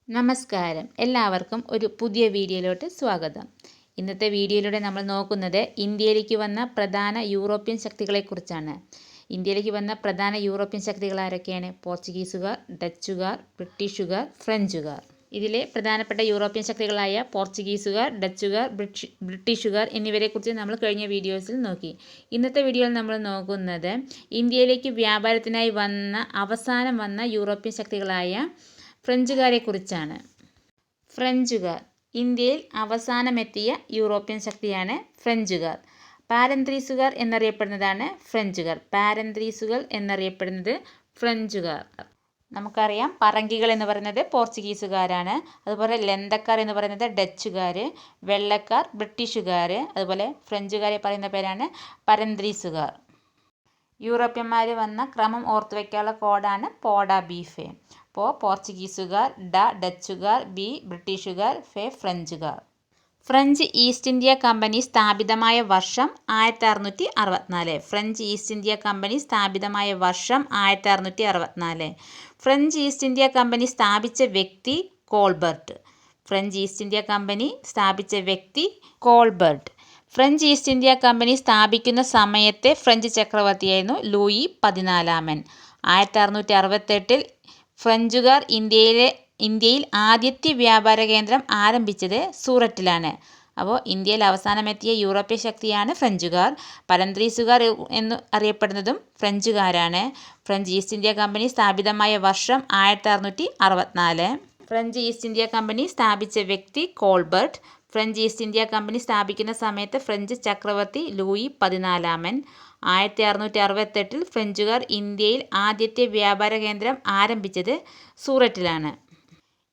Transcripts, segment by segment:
നമസ്കാരം, എല്ലാവർക്കും ഒരു പുതിയ വീഡിയോയിലോട്ട് സ്വാഗതം. ഇന്നത്തെ വീഡിയോയിലൂടെ നമ്മൾ നോക്കുന്നത് ഇന്ത്യയിലേക്ക് വന്ന പ്രധാന യൂറോപ്യൻ ശക്തികളെക്കുറിച്ചാണ്. ഇന്ത്യയിലേക്ക് വന്ന പ്രധാന യൂറോപ്യൻ ശക്തികൾ ആരൊക്കെയാണ്? പോർച്ചുഗീസുകാർ, ഡച്ചുകാർ, ബ്രിട്ടീഷുകാർ, ഫ്രഞ്ചുകാർ. ഇതിലെ പ്രധാനപ്പെട്ട യൂറോപ്യൻ ശക്തികളായ പോർച്ചുഗീസുകാർ, ഡച്ചുകാർ, ബ്രിട്ടീഷുകാർ എന്നിവരെക്കുറിച്ച് നമ്മൾ കഴിഞ്ഞ വീഡിയോസിൽ നോക്കി. ഇന്നത്തെ വീഡിയോയിൽ നമ്മൾ നോക്കുന്നത് ഇന്ത്യയിലേക്ക് വ്യാപാരത്തിനായി അവസാനം വന്ന യൂറോപ്യൻ ശക്തികളായ ഫ്രഞ്ചുകാരെ കുറിച്ചാണ്. ഫ്രഞ്ചുകാർ ഇന്ത്യയിൽ അവസാനമെത്തിയ യൂറോപ്യൻ ശക്തിയാണ് ഫ്രഞ്ചുകാർ. പാരന്ത്രീസുകാർ എന്നറിയപ്പെടുന്നതാണ് ഫ്രഞ്ചുകാർ. പാരന്ത്രീസുകൾ എന്നറിയപ്പെടുന്നത് ഫ്രഞ്ചുകാർ. നമുക്കറിയാം, പറങ്കികൾ എന്ന് പറയുന്നത് പോർച്ചുഗീസുകാരാണ്. അതുപോലെ ലന്തക്കാർ എന്ന് പറയുന്നത് ഡച്ചുകാർ, വെള്ളക്കാർ ബ്രിട്ടീഷുകാർ, അതുപോലെ ഫ്രഞ്ചുകാരെ പറയുന്ന പേരാണ് പരന്ത്രീസുകാർ. യൂറോപ്യന്മാർ വന്ന ക്രമം ഓർത്തു വയ്ക്കാനുള്ള കോഡാണ് പോഡ ബീഫെ. അപ്പോൾ പോർച്ചുഗീസുകാർ, ഡച്ചുകാർ, ബ്രിട്ടീഷുകാർ, ഫ്രഞ്ചുകാർ. ഫ്രഞ്ച് ഈസ്റ്റ് ഇന്ത്യ കമ്പനി സ്ഥാപിതമായ വർഷം 1664. ഫ്രഞ്ച് ഈസ്റ്റ് ഇന്ത്യ കമ്പനി സ്ഥാപിതമായ വർഷം 1664. ഫ്രഞ്ച് ഈസ്റ്റ് ഇന്ത്യ കമ്പനി സ്ഥാപിച്ച വ്യക്തി കോൾബർട്ട്. ഫ്രഞ്ച് ഈസ്റ്റ് ഇന്ത്യ കമ്പനി സ്ഥാപിച്ച വ്യക്തി കോൾബർട്ട്. ഫ്രഞ്ച് ഈസ്റ്റ് ഇന്ത്യ കമ്പനി സ്ഥാപിക്കുന്ന സമയത്തെ ഫ്രഞ്ച് ചക്രവർത്തിയായിരുന്നു ലൂയി 14. 1668 ഫ്രഞ്ചുകാർ ഇന്ത്യയിൽ ആദ്യത്തെ വ്യാപാര കേന്ദ്രം ആരംഭിച്ചത് സൂററ്റിലാണ്. അപ്പോൾ ഇന്ത്യയിൽ അവസാനമെത്തിയ യൂറോപ്യൻ ശക്തിയാണ് ഫ്രഞ്ചുകാർ. പരന്ത്രീസുകാർ എന്ന് അറിയപ്പെടുന്നതും ഫ്രഞ്ചുകാരാണ്. ഫ്രഞ്ച് ഈസ്റ്റ് ഇന്ത്യ കമ്പനി സ്ഥാപിതമായ വർഷം 1664. ഫ്രഞ്ച് ഈസ്റ്റ് ഇന്ത്യ കമ്പനി സ്ഥാപിച്ച വ്യക്തി കോൾബർട്ട്. ഫ്രഞ്ച് ഈസ്റ്റ് ഇന്ത്യ കമ്പനി സ്ഥാപിക്കുന്ന സമയത്ത് ഫ്രഞ്ച് ചക്രവർത്തി ലൂയി 14. 1668 ഫ്രഞ്ചുകാർ ഇന്ത്യയിൽ ആദ്യത്തെ വ്യാപാര കേന്ദ്രം ആരംഭിച്ചത് സൂററ്റിലാണ്.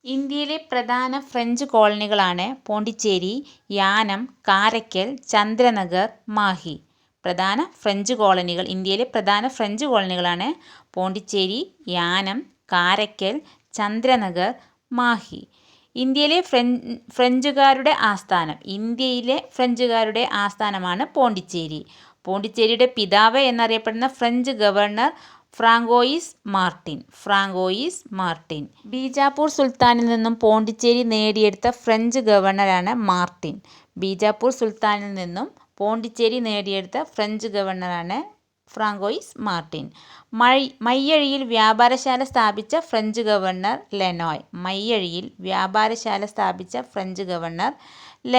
ഇന്ത്യയിലെ പ്രധാന ഫ്രഞ്ച് കോളനികളാണ് പോണ്ടിച്ചേരി, യാനം, കാരയ്ക്കൽ, ചന്ദ്രനഗർ, മാഹി. പ്രധാന ഫ്രഞ്ച് കോളനികൾ, ഇന്ത്യയിലെ പ്രധാന ഫ്രഞ്ച് കോളനികളാണ് പോണ്ടിച്ചേരി, യാനം, കാരയ്ക്കൽ, ചന്ദ്രനഗർ, മാഹി. ഇന്ത്യയിലെ ഫ്രഞ്ചുകാരുടെ ആസ്ഥാനമാണ് പോണ്ടിച്ചേരി. പോണ്ടിച്ചേരിയുടെ പിതാവ് എന്നറിയപ്പെടുന്ന French governor Francois Martin. Bijapur സുൽത്താനിൽ നിന്നും പോണ്ടിച്ചേരി നേടിയെടുത്ത ഫ്രഞ്ച് ഗവർണറാണ് മാർട്ടിൻ. ബീജാപ്പൂർ സുൽത്താനിൽ നിന്നും പോണ്ടിച്ചേരി നേടിയെടുത്ത ഫ്രഞ്ച് ഗവർണറാണ് ഫ്രാങ്കോയിസ് മാർട്ടിൻ. മയ്യഴിയിൽ വ്യാപാരശാല സ്ഥാപിച്ച ഫ്രഞ്ച് ഗവർണർ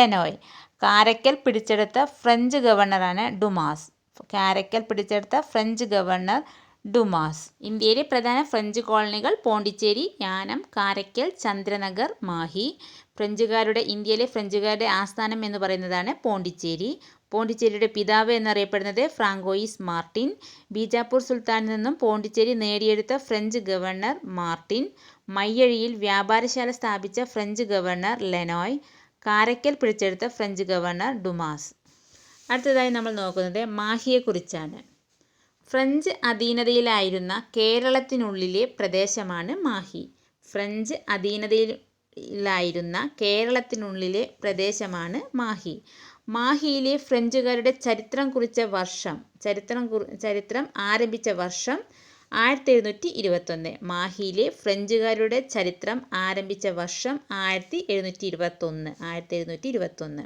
ലെനോയ്. കാരയ്ക്കൽ പിടിച്ചെടുത്ത ഫ്രഞ്ച് ഗവർണറാണ് ഡുമാസ്. ഇന്ത്യയിലെ പ്രധാന ഫ്രഞ്ച് കോളനികൾ പോണ്ടിച്ചേരി, യാനം, കാരയ്ക്കൽ, ചന്ദ്രനഗർ, മാഹി. ഇന്ത്യയിലെ ഫ്രഞ്ചുകാരുടെ ആസ്ഥാനം എന്ന് പറയുന്നതാണ് പോണ്ടിച്ചേരി. പോണ്ടിച്ചേരിയുടെ പിതാവ് എന്നറിയപ്പെടുന്നത് ഫ്രാങ്കോയിസ് മാർട്ടിൻ. ബീജാപ്പൂർ സുൽത്താനിൽ നിന്നും പോണ്ടിച്ചേരി നേടിയെടുത്ത ഫ്രഞ്ച് ഗവർണർ മാർട്ടിൻ. മയ്യഴിയിൽ വ്യാപാരശാല സ്ഥാപിച്ച ഫ്രഞ്ച് ഗവർണർ ലെനോയ്. കാരയ്ക്കൽ പിടിച്ചെടുത്ത ഫ്രഞ്ച് ഗവർണർ ഡുമാസ്. അടുത്തതായി നമ്മൾ നോക്കുന്നത് മാഹിയെക്കുറിച്ചാണ്. ഫ്രഞ്ച് അധീനതയിലായിരുന്ന കേരളത്തിനുള്ളിലെ പ്രദേശമാണ് മാഹി. ഫ്രഞ്ച് അധീനതയിലായിരുന്ന കേരളത്തിനുള്ളിലെ പ്രദേശമാണ് മാഹി. മാഹിയിലെ ഫ്രഞ്ചുകാരുടെ ചരിത്രം ആരംഭിച്ച വർഷം 1721. മാഹിയിലെ ഫ്രഞ്ചുകാരുടെ ചരിത്രം ആരംഭിച്ച വർഷം 1721.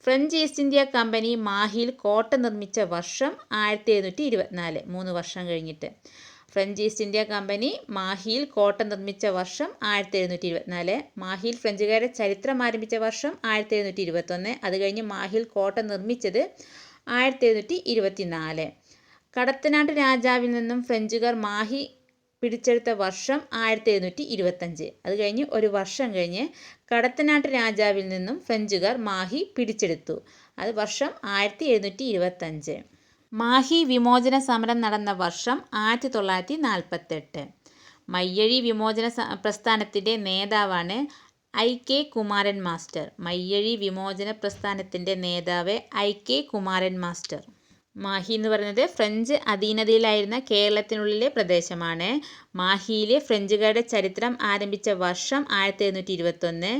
ഫ്രഞ്ച് ഈസ്റ്റ് ഇന്ത്യ കമ്പനി മാഹിയിൽ കോട്ട നിർമ്മിച്ച വർഷം 1724. 3 വർഷം കഴിഞ്ഞിട്ട്. ഫ്രഞ്ച് ഈസ്റ്റ് ഇന്ത്യ കമ്പനി മാഹിയിൽ കോട്ട നിർമ്മിച്ച വർഷം 1724. മാഹിയിൽ ഫ്രഞ്ചുകാരുടെ ചരിത്രം ആരംഭിച്ച വർഷം 1721. അത് കഴിഞ്ഞ് മാഹിയിൽ കോട്ട നിർമ്മിച്ചത് 1724. കടത്തനാട്ട് രാജാവിൽ നിന്നും ഫ്രഞ്ചുകാർ മാഹി പിടിച്ചെടുത്ത വർഷം 1725. അത് കഴിഞ്ഞ് ഒരു വർഷം കഴിഞ്ഞ് കടത്തനാട്ട് രാജാവിൽ നിന്നും ഫ്രഞ്ചുകാർ മാഹി പിടിച്ചെടുത്തു. അത് വർഷം 1725. മാഹി വിമോചന സമരം നടന്ന വർഷം 1948. മയ്യഴി വിമോചന പ്രസ്ഥാനത്തിൻ്റെ നേതാവാണ് IK കുമാരൻ മാസ്റ്റർ. മയ്യഴി വിമോചന പ്രസ്ഥാനത്തിൻ്റെ നേതാവ് IK കുമാരൻ മാസ്റ്റർ. മാഹി എന്ന് പറയുന്നത് ഫ്രഞ്ച് അധീനതയിലായിരുന്ന കേരളത്തിനുള്ളിലെ പ്രദേശമാണ്. മാഹിയിലെ ഫ്രഞ്ചുകാരുടെ ചരിത്രം ആരംഭിച്ച വർഷം 1721.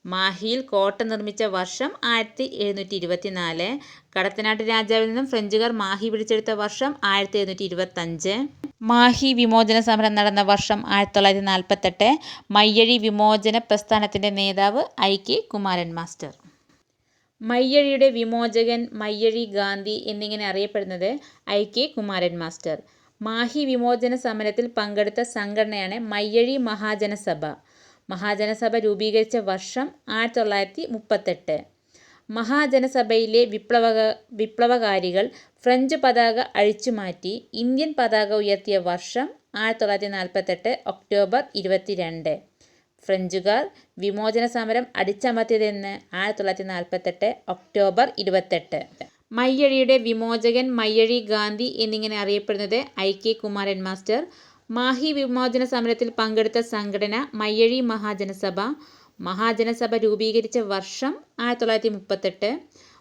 മാഹിയിൽ കോട്ട നിർമ്മിച്ച വർഷം 1724. കടത്തനാട്ട് രാജാവിൽ നിന്നും ഫ്രഞ്ചുകാർ മാഹി പിടിച്ചെടുത്ത വർഷം 1725. മാഹി വിമോചന സമരം നടന്ന വർഷം 1948. മയ്യഴി വിമോചന പ്രസ്ഥാനത്തിൻ്റെ നേതാവ് IK കുമാരൻ മാസ്റ്റർ. മയ്യഴിയുടെ വിമോചകൻ മയ്യഴി ഗാന്ധി എന്നിങ്ങനെ അറിയപ്പെടുന്നത് IK കുമാരൻ മാസ്റ്റർ. മാഹി വിമോചന സമരത്തിൽ പങ്കെടുത്ത സംഘടനയാണ് മയ്യഴി മഹാജനസഭ. മഹാജനസഭ രൂപീകരിച്ച വർഷം 1938. മഹാജനസഭയിലെ വിപ്ലവകാരികൾ ഫ്രഞ്ച് പതാക അഴിച്ചുമാറ്റി ഇന്ത്യൻ പതാക ഉയർത്തിയ വർഷം 1948 ഒക്ടോബർ 22. ഫ്രഞ്ചുകാർ വിമോചന സമരം അടിച്ചമർത്തിയതെന്ന് 1948 ഒക്ടോബർ 28. മയ്യഴിയുടെ വിമോചകൻ മയ്യഴി ഗാന്ധി എന്നിങ്ങനെ അറിയപ്പെടുന്നത് IK കുമാരൻ മാസ്റ്റർ. മാഹി വിമോചന സമരത്തിൽ പങ്കെടുത്ത സംഘടന മയ്യഴി മഹാജനസഭ. മഹാജനസഭ രൂപീകരിച്ച വർഷം 1938.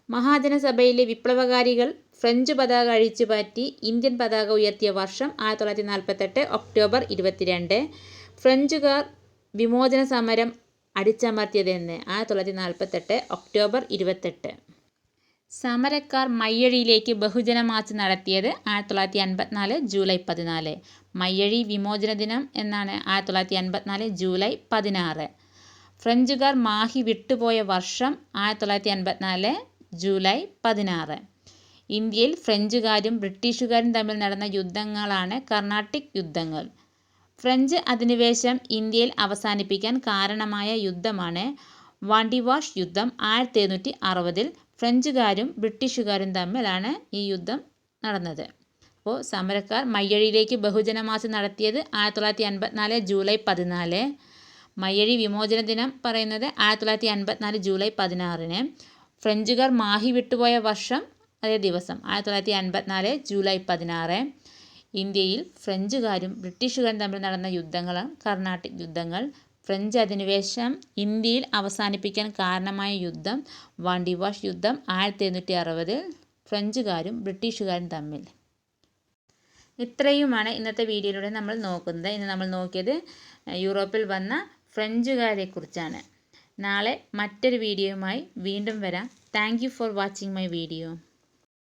മഹാജനസഭയിലെ വിപ്ലവകാരികൾ ഫ്രഞ്ച് പതാക അഴിച്ചുമാറ്റി ഇന്ത്യൻ പതാക ഉയർത്തിയ വർഷം 1948 ഒക്ടോബർ 22. ഫ്രഞ്ചുകാർ വിമോചന സമരം അടിച്ചമർത്തിയതെന്ന് 1948 ഒക്ടോബർ 28. സമരക്കാർ മയ്യഴിയിലേക്ക് ബഹുജന മാർച്ച് നടത്തിയത് 1954 ജൂലൈ 14. മയ്യഴി വിമോചന ദിനം എന്നാണ് 1954 ജൂലൈ 16. ഫ്രഞ്ചുകാർ മാഹി വിട്ടുപോയ വർഷം 1954 ജൂലൈ 16. ഇന്ത്യയിൽ ഫ്രഞ്ചുകാരും ബ്രിട്ടീഷുകാരും തമ്മിൽ നടന്ന യുദ്ധങ്ങളാണ് കർണാട്ടിക് യുദ്ധങ്ങൾ. ഫ്രഞ്ച് അധിനിവേശം ഇന്ത്യയിൽ അവസാനിപ്പിക്കാൻ കാരണമായ യുദ്ധമാണ് വാണ്ടിവാഷ് യുദ്ധം. 1760 ഫ്രഞ്ചുകാരും ബ്രിട്ടീഷുകാരും തമ്മിലാണ് ഈ യുദ്ധം നടന്നത്. അപ്പോൾ സമരക്കാർ മയ്യഴിയിലേക്ക് ബഹുജന മാർച്ച് നടത്തിയത് 1954 ജൂലൈ 14. മയ്യഴി വിമോചന ദിനം പറയുന്നത് 1954 ജൂലൈ 16. ഫ്രഞ്ചുകാർ മാഹി വിട്ടുപോയ വർഷം അതേ ദിവസം 1954 ജൂലൈ 16. ഇന്ത്യയിൽ ഫ്രഞ്ചുകാരും ബ്രിട്ടീഷുകാരും തമ്മിൽ നടന്ന യുദ്ധങ്ങളാണ് കർണാട്ടിക് യുദ്ധങ്ങൾ. ഫ്രഞ്ച് അധിനിവേശം ഇന്ത്യയിൽ അവസാനിപ്പിക്കാൻ കാരണമായ യുദ്ധം വാണ്ടിവാഷ് യുദ്ധം 1760 ഫ്രഞ്ചുകാരും ബ്രിട്ടീഷുകാരും തമ്മിൽ. ഇത്രയുമാണ് ഇന്നത്തെ വീഡിയോയിലൂടെ നമ്മൾ നോക്കുന്നത്. ഇന്ന് നമ്മൾ നോക്കിയത് യൂറോപ്പിൽ വന്ന ഫ്രഞ്ചുകാരെ കുറിച്ചാണ്. നാളെ മറ്റൊരു വീഡിയോയുമായി വീണ്ടും വരാം. Thank you for watching my video.